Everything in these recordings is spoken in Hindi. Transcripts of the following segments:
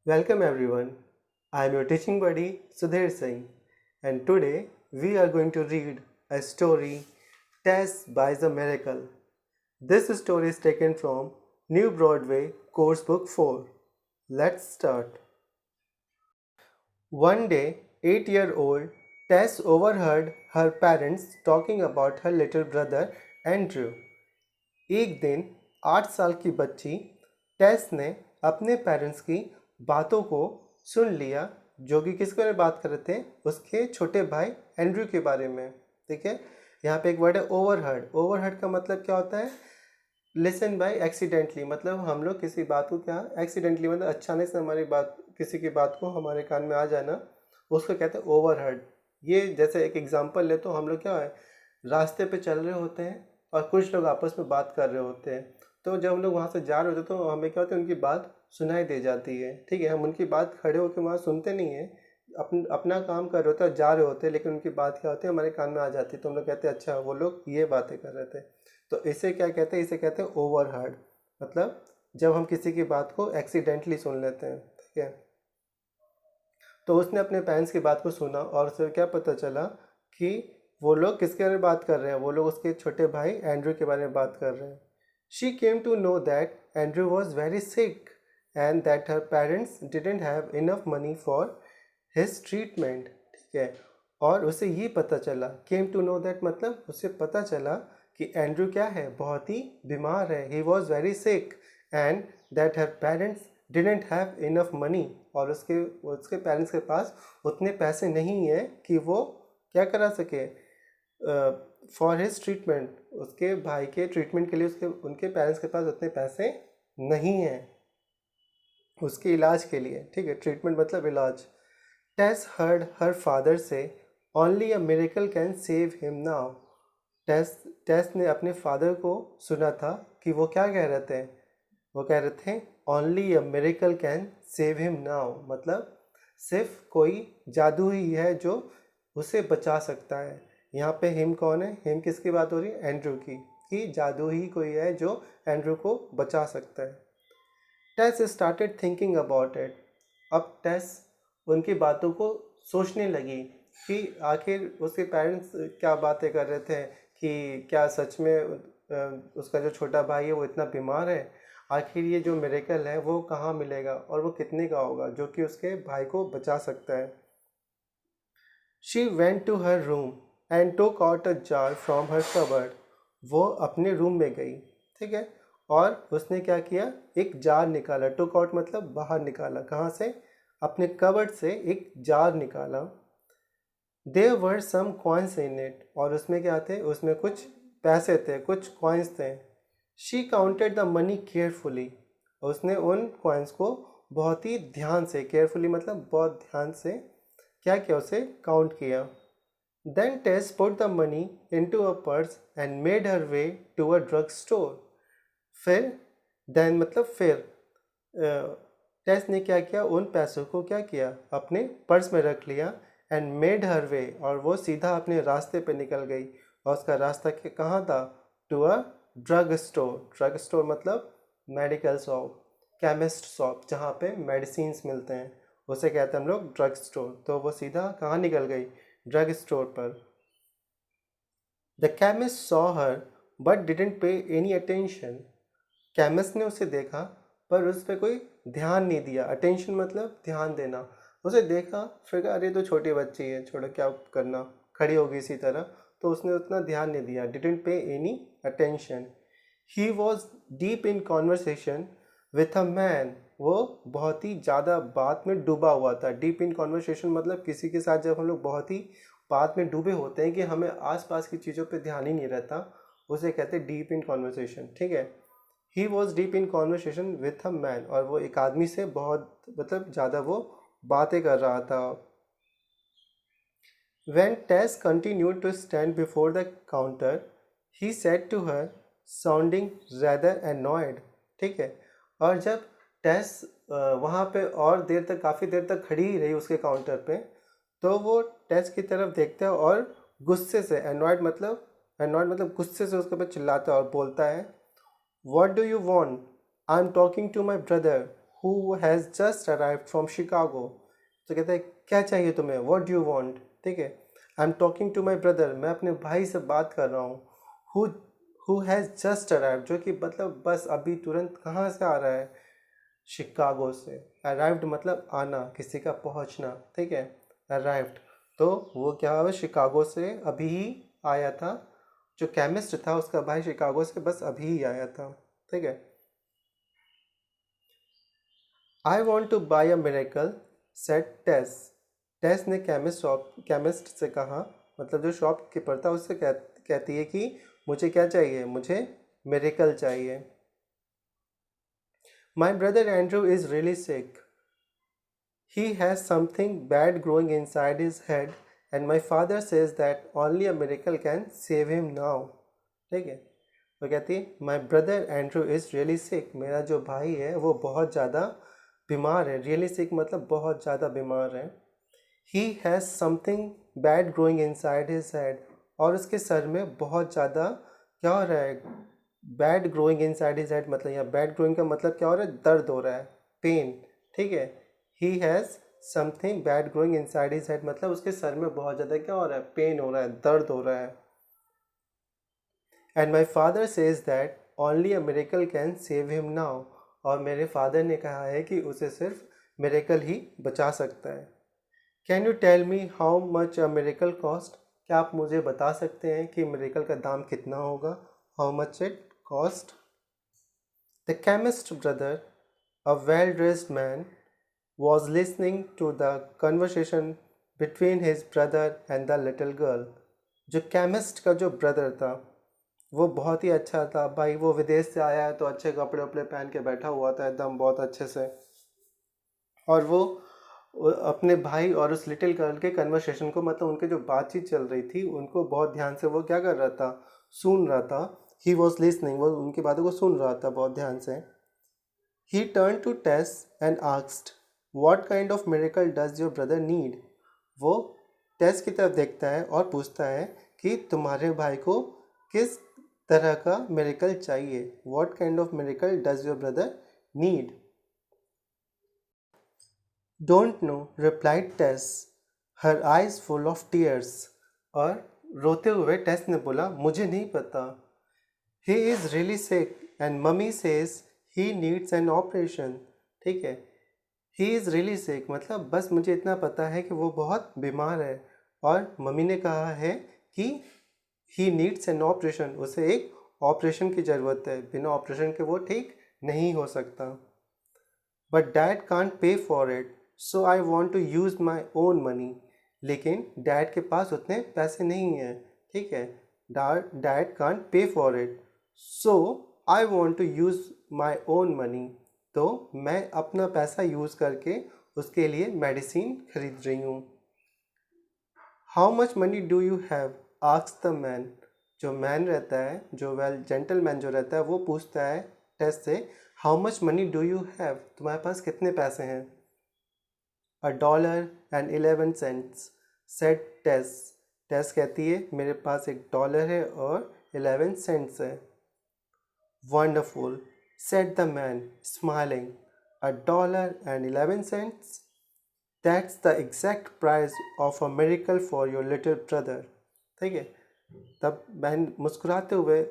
Welcome everyone. I am your teaching buddy Sudhir Singh, and today we are going to read a story Tess buys a Miracle. This story is taken from New Broadway Course Book 4. Let's start. One day, 8-year-old Tess overheard her parents talking about her little brother Andrew. एक दिन 8 साल की बच्ची टेस ने अपने पेरेंट्स की बातों को सुन लिया, जो कि किसके बारे में बात कर रहे थे, उसके छोटे भाई एंड्रू के बारे में। ठीक है, यहाँ पे एक वर्ड है ओवरहर्ड। ओवरहर्ड का मतलब क्या होता है? लिसन बाय एक्सीडेंटली, मतलब हम लोग किसी बात को क्या एक्सीडेंटली, मतलब अचानक से हमारी बात, किसी की बात को हमारे कान में आ जाना, उसको कहते हैं ओवरहर्ड। ये जैसे एक एग्जांपल ले तो हम लोग क्या है, रास्ते पे चल रहे होते हैं और कुछ लोग आपस में बात कर रहे होते हैं, तो जब हम लोग वहाँ से जा रहे होते हैं तो हमें क्या होता है, उनकी बात सुनाई दे जाती है। ठीक है, हम उनकी बात खड़े होकर वहाँ सुनते नहीं हैं, अपना काम कर रहे होते हैं, जा रहे होते हैं, लेकिन उनकी बात क्या होती है, हमारे कान में आ जाती है, तो हम लोग कहते हैं अच्छा वो लोग ये बातें कर रहे थे। तो इसे क्या कहते हैं? इसे कहते हैं ओवरहर्ड, मतलब जब हम किसी की बात को एक्सीडेंटली सुन लेते हैं। ठीक है, तो उसने अपने पेरेंट्स की बात को सुना और उसे क्या पता चला कि वो लोग किसके बारे में बात कर रहे हैं, वो लोग उसके छोटे भाई एंड्रू के बारे में बात कर रहे हैं। She came to know that Andrew was very sick and that her parents didn't have enough money for his treatment. ठीक है, और उसे ये पता चला, केम टू नो दैट मतलब उसे पता चला कि एंड्रू क्या है, बहुत ही बीमार है। He was very sick and that her parents didn't have enough money, और उसके पेरेंट्स के पास उतने पैसे नहीं हैं कि वो क्या करा सके, फॉर हिज ट्रीटमेंट, उसके भाई के ट्रीटमेंट के लिए उनके पेरेंट्स के पास उतने पैसे नहीं हैं उसके इलाज के लिए। ठीक है, ट्रीटमेंट मतलब इलाज। टेस हर्ड हर फादर से only a miracle can save him now. Tess ने अपने फादर को सुना था कि वो क्या कह रहे थे, वो कह रहे थे only a miracle can save him now, मतलब सिर्फ कोई जादू ही है जो उसे बचा सकता है। यहाँ पे हिम कौन है? हिम किसकी बात हो रही है? एंड्रू की, कि जादू ही कोई है जो एंड्रू को बचा सकता है। टेस स्टार्टेड थिंकिंग अबाउट इट। अब टेस उनकी बातों को सोचने लगी कि आखिर उसके पेरेंट्स क्या बातें कर रहे थे, कि क्या सच में उसका जो छोटा भाई है वो इतना बीमार है, आखिर ये जो मिरेकल है वो कहाँ मिलेगा और वो कितने का होगा जो कि उसके भाई को बचा सकता है। She went to her room and took out a jar from her cupboard. वो अपने रूम में गई, ठीक है, और उसने क्या किया, एक जार निकाला। टुक आउट मतलब बाहर निकाला, कहाँ से? अपने कबर्ड से एक जार निकाला। There were some coins in it, और उसमें क्या थे, उसमें कुछ पैसे थे, कुछ कॉइन्स थे। She counted the money carefully, उसने उन कॉइन्स को बहुत ही ध्यान से, केयरफुली मतलब बहुत ध्यान से क्या किया, उसे काउंट किया। Then Tess put the money into a purse and made her way to a drug store. फिर देन मतलब फिर टेस ने क्या किया, उन पैसों को क्या किया, अपने पर्स में रख लिया। एंड मेड हर वे, और वो सीधा अपने रास्ते पे निकल गई, और उसका रास्ता कहाँ था? To a drug store. Drug store मतलब मेडिकल शॉप, केमिस्ट शॉप, जहाँ पे मेडिसिन मिलते हैं, उसे कहते हैं हम लोग ड्रग स्टोर। तो वो सीधा कहाँ निकल गई? ड्रग स्टोर पर। The chemist saw her but didn't पे एनी अटेंशन। केमिस्ट ने उसे देखा पर उस पर कोई ध्यान नहीं दिया। अटेंशन मतलब ध्यान देना। उसे देखा, फिर कहा अरे तो छोटी बच्ची है, छोड़ो क्या करना, खड़ी होगी इसी तरह, तो उसने उतना ध्यान नहीं दिया। डिडेंट पे any attention. He was deep in conversation with a man, वो बहुत ही ज़्यादा बात में डूबा हुआ था। डीप इन कॉन्वर्सेशन मतलब किसी के साथ जब हम लोग बहुत ही बात में डूबे होते हैं कि हमें आसपास की चीज़ों पे ध्यान ही नहीं रहता, उसे कहते हैं डीप इन कॉन्वर्सेशन। ठीक है, he was deep in conversation with a man, और वो एक आदमी से बहुत मतलब ज़्यादा वो बातें कर रहा था। When Tess continued to stand before the counter, he said to her, sounding rather annoyed. ठीक है, और जब टेस वहाँ पे और देर तक, काफ़ी देर तक खड़ी ही रही उसके काउंटर पे, तो वो टेस की तरफ देखता है और गुस्से से, annoyed मतलब गुस्से से उसके ऊपर चिल्लाता है और बोलता है, What do you want? I'm talking to my brother. who has just arrived from Chicago. तो कहता है क्या चाहिए तुम्हें, what do you want, ठीक है. I'm talking to my brother, मैं अपने भाई से बात कर रहा हूँ. who has just arrived, जो कि मतलब बस अभी तुरंत कहाँ से आ रहा है, शिकागो से. अराइव्ड मतलब आना, किसी का पहुंचना, ठीक है. अराइव्ड तो वो क्या हुआ, शिकागो से अभी ही आया था. जो केमिस्ट था उसका भाई शिकागो से बस अभी ही आया था, ठीक है. I want to buy a miracle said Tess. Tess ने केमिस्ट से कहा, मतलब जो शॉपकीपर था उससे कहती है कि मुझे क्या चाहिए, मुझे मिरेकल चाहिए. माई brother Andrew is really sick. He has something bad growing inside his head and my father says that only a miracle can save him now. ठीक है. वो कहती है my brother Andrew is really sick. मेरा जो भाई है वो बहुत ज़्यादा बीमार है. रियली सिक मतलब बहुत ज़्यादा बीमार है. He has something bad growing inside his head. और उसके सर में बहुत ज़्यादा क्या हो रहा है, bad growing inside his head मतलब यहाँ बैड ग्रोइंग का मतलब क्या हो रहा है, दर्द हो रहा है, पेन, ठीक है. He has something bad growing inside his head मतलब उसके सर में बहुत ज़्यादा क्या हो रहा है, पेन हो रहा है, दर्द हो रहा है. And my father says that only a miracle can save him now. और मेरे फादर ने कहा है कि उसे सिर्फ मिरेकल ही बचा सकता है. Can you tell me how much a miracle cost. क्या आप मुझे बता सकते हैं कि मिरेकल का दाम कितना होगा, how much it cost. The chemist brother, a well dressed man, was listening to the conversation between his brother and the little girl. जो केमिस्ट का जो ब्रदर था वो बहुत ही अच्छा था भाई. वो विदेश से आया है तो अच्छे कपड़े वपड़े पहन के बैठा हुआ था एकदम बहुत अच्छे से. और वो अपने भाई और उस लिटिल गर्ल के कन्वर्सेशन को, मतलब उनके जो बातचीत चल रही थी उनको बहुत ध्यान से वो क्या कर रहा था, सुन रहा था. ही वॉज लिसनिंग, वो उनकी बातों को सुन रहा था बहुत ध्यान से. He turn to Tess and asked what kind of miracle does your brother need. वो टेस की तरफ देखता है और पूछता है कि तुम्हारे भाई को किस तरह का मिरेकल चाहिए. What kind of miracle does your brother need. Don't know replied Tess, her eyes full of tears. और रोते हुए टेस ने बोला मुझे नहीं पता. He is really sick and mummy says he needs an operation. ठीक है. ही इज़ रियली सिक मतलब बस मुझे इतना पता है कि वो बहुत बीमार है और मम्मी ने कहा है कि ही नीड्स एन ऑपरेशन, उसे एक ऑपरेशन की ज़रूरत है, बिना ऑपरेशन के वो ठीक नहीं हो सकता. But dad can't pay for it so I want to use my own money. लेकिन डैड के पास उतने पैसे नहीं हैं, ठीक है. Dad can't pay for it so I want to use my own money. तो मैं अपना पैसा यूज़ करके उसके लिए मेडिसिन खरीद रही हूँ. How much money do you have asked the man. जो मैन रहता है, जो वेल जेंटलमैन जो रहता है वो पूछता है टेस से how much money do you have, तुम्हारे पास कितने पैसे हैं. $1.11 सेड टेस. टेस कहती है मेरे पास $1 है और 11 सेंट्स है. Wonderful said the man, smiling. $1.11? That's the exact price of a miracle for your little brother. ठीक है. तब मैन मुस्कुराते हुए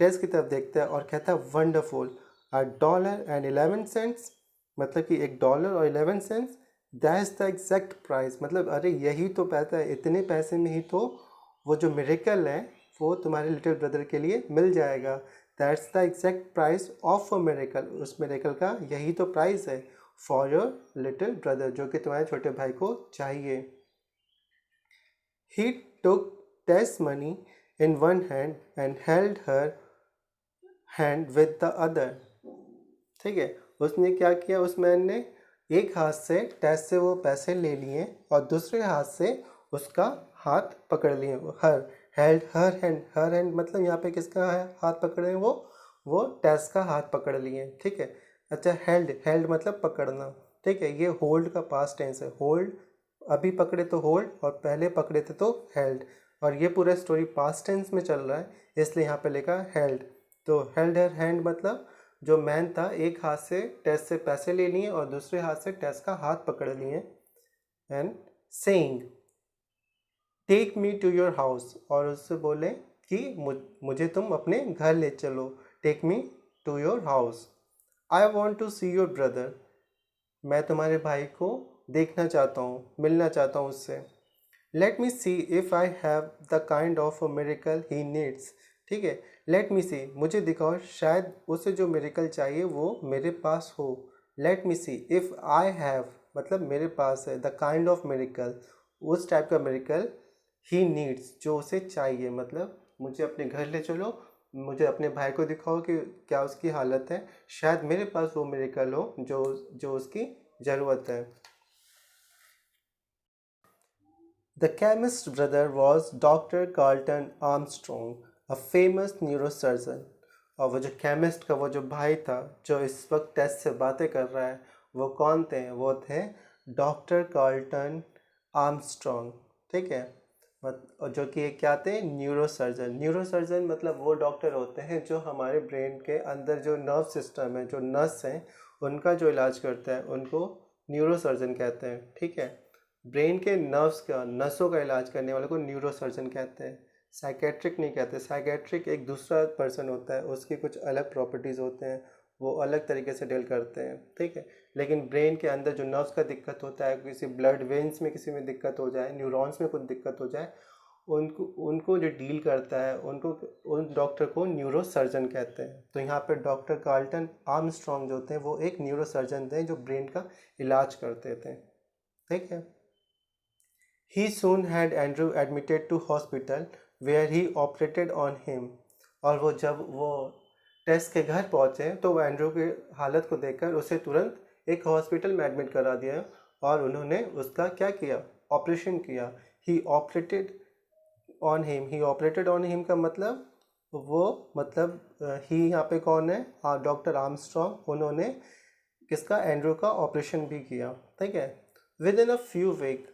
टेस की तरफ देखता है और कहता है वंडरफुल. $1.11 मतलब कि $1 और 11 cents. That's the exact price मतलब अरे यही तो पैसा है, इतने पैसे में ही तो वो जो मिरेकल है वो तुम्हारे लिटिल ब्रदर के लिए मिल जाएगा. That's the exact price of a miracle. उस मिरेकल का यही तो प्राइस है फॉर योर लिटिल ब्रदर, जो कि तुम्हारे छोटे भाई को चाहिए. He took Tess money in one hand and held her hand with the other. ठीक है. उसने क्या किया, उस मैन ने एक हाथ से टेस से वो पैसे ले लिए और दूसरे हाथ से उसका हाथ पकड़ लिए. हर हैंड मतलब यहाँ पे किसका हाथ पकड़े, वो टेस का हाथ पकड़ लिए. ठीक है. अच्छा, हेल्ड मतलब पकड़ना. ठीक है. ये होल्ड का पास्ट टेंस है. होल्ड अभी पकड़े तो होल्ड और पहले पकड़े थे तो हेल्ड. और ये पूरा स्टोरी पास्ट टेंस में चल रहा है इसलिए यहाँ पे लिखा हेल्ड. तो हेल्ड हर हैंड मतलब जो मैन था एक हाथ से टेस से पैसे ले लिए और दूसरे हाथ से टेस का हाथ पकड़ लिए and saying take me to your house, और उससे बोले कि मुझे तुम अपने घर ले चलो, take me to your house. I want to see your brother, मैं तुम्हारे भाई को देखना चाहता हूँ, मिलना चाहता हूँ उससे। Let me C if I have the kind of a miracle he needs, ठीक है, लेट मी सी, मुझे दिखाओ शायद उसे जो मेरेकल चाहिए वो मेरे पास हो। Let me C if I have मतलब मेरे पास है, द काइंड ऑफ मेरेकल उस टाइप का मेरेकल, ही नीड्स जो उसे चाहिए, मतलब मुझे अपने घर ले चलो, मुझे अपने भाई को दिखाओ कि क्या उसकी हालत है, शायद मेरे पास वो मेरेकल हो जो जो उसकी ज़रूरत है। The chemist's brother was Dr. Carlton Armstrong, a famous neurosurgeon. और वो जो केमिस्ट का वो जो भाई था जो इस वक्त टेस्ट से बातें कर रहा है, वो कौन थे? वो थे डॉक्टर कार्ल्टन आर्मस्ट्रॉन्ग, ठीक है। और जो कि क्या थे? न्यूरोसर्जन। न्यूरोसर्जन मतलब वो डॉक्टर होते हैं जो हमारे ब्रेन के अंदर जो नर्व सिस्टम है, जो नस हैं, उनका जो इलाज करता है, उनको न्यूरोसर्जन कहते हैं, ठीक है। ब्रेन के नर्व्स का, नसों का इलाज करने वाले को न्यूरोसर्जन कहते हैं, साइकेट्रिक नहीं कहते। साइकेट्रिक एक दूसरा पर्सन होता है, उसकी कुछ अलग प्रॉपर्टीज़ होते हैं, वो अलग तरीके से डील करते हैं, ठीक है। लेकिन ब्रेन के अंदर जो नर्व्स का दिक्कत होता है, किसी ब्लड वेन्स में किसी में दिक्कत हो जाए, न्यूरॉन्स में कुछ दिक्कत हो जाए, उनको उनको जो डील करता है, उनको उन डॉक्टर को न्यूरोसर्जन कहते हैं। तो यहाँ पे डॉक्टर कार्ल्टन आर्मस्ट्रॉन्ग जो होते हैं वो एक न्यूरोसर्जन थे जो ब्रेन का इलाज करते थे, ठीक है। He soon had Andrew admitted to hospital where he operated on him. और वो जब वो टेस्ट के घर पहुँचे तो वो एंड्रू की हालत को देखकर उसे तुरंत एक हॉस्पिटल में एडमिट करा दिया और उन्होंने उसका क्या किया? ऑपरेशन किया। He operated on him. He operated on him का मतलब वो मतलब ही यहाँ पे कौन है? Doctor Armstrong. उन्होंने किसका? एंड्रू का ऑपरेशन भी किया, ठीक है। Within a few week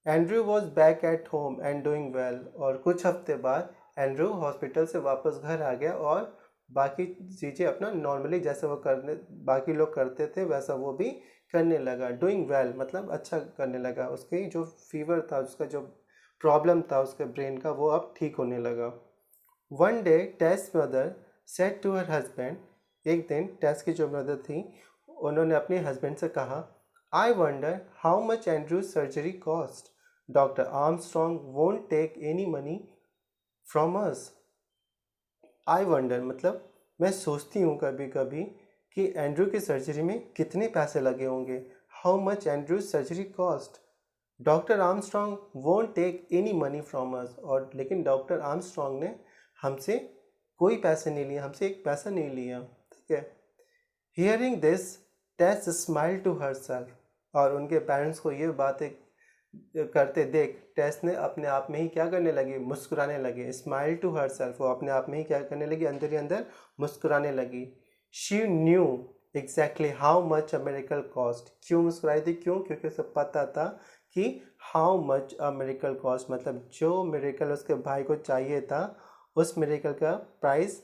Andrew was back at home and doing well. और कुछ हफ्ते बाद एंड्रू हॉस्पिटल से वापस घर आ गया और बाकी चीज़ें अपना नॉर्मली जैसे वो करने बाकी लोग करते थे वैसा वो भी करने लगा। डूइंग वेल मतलब अच्छा करने लगा। उसकी जो फीवर था, उसका जो प्रॉब्लम था उसके ब्रेन का, वो अब ठीक होने लगा। One day Tess mother said to her husband, एक दिन टेस की जो मदर थी उन्होंने अपने हस्बैंड से कहा, I wonder how much Andrew's surgery cost. Doctor Armstrong won't take any money from us. I wonder मतलब मैं सोचती हूँ कभी कभी कि एंड्रू की सर्जरी में कितने पैसे लगे होंगे। How much Andrew's surgery cost. Doctor Armstrong won't take any money from us. और लेकिन डॉक्टर आर्मस्ट्रॉन्ग ने हमसे कोई पैसे नहीं लिए, हमसे एक पैसा नहीं लिया, ठीक है। Hearing this Tess smile to herself. और उनके पेरेंट्स को ये बातें करते देख टेस ने अपने आप में ही क्या करने लगी? मुस्कुराने लगी। स्माइल टू हर सेल्फ, वो अपने आप में ही क्या करने लगी? अंदर ही अंदर मुस्कुराने लगी। She knew exactly how much a miracle cost. क्यों मुस्कुराई थी? क्यों? क्योंकि उसे पता था कि how much a miracle cost मतलब जो मेरेकल उसके भाई को चाहिए था उस मेरेकल का प्राइस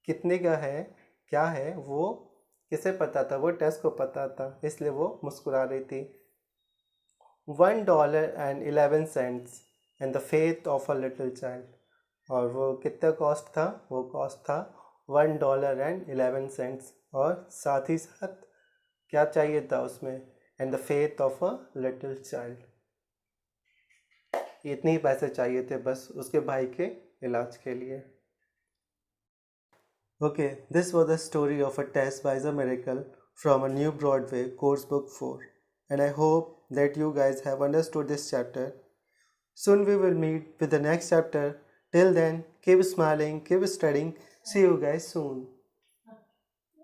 कितने का है, क्या है, वो किसे पता था? वो टेस को पता था, इसलिए वो मुस्कुरा रही थी। $1.11 and the faith of a little child। और वो कितना कॉस्ट था? वो कॉस्ट था $1.11। और साथ ही साथ क्या चाहिए था उसमें? And the faith of a little child. इतने ही पैसे चाहिए थे बस उसके भाई के इलाज के लिए। Okay, this was the story of a test by the miracle from a new Broadway course book 4, and I hope that you guys have understood this chapter. Soon we will meet with the next chapter. Till then, keep smiling, keep studying. See you guys soon.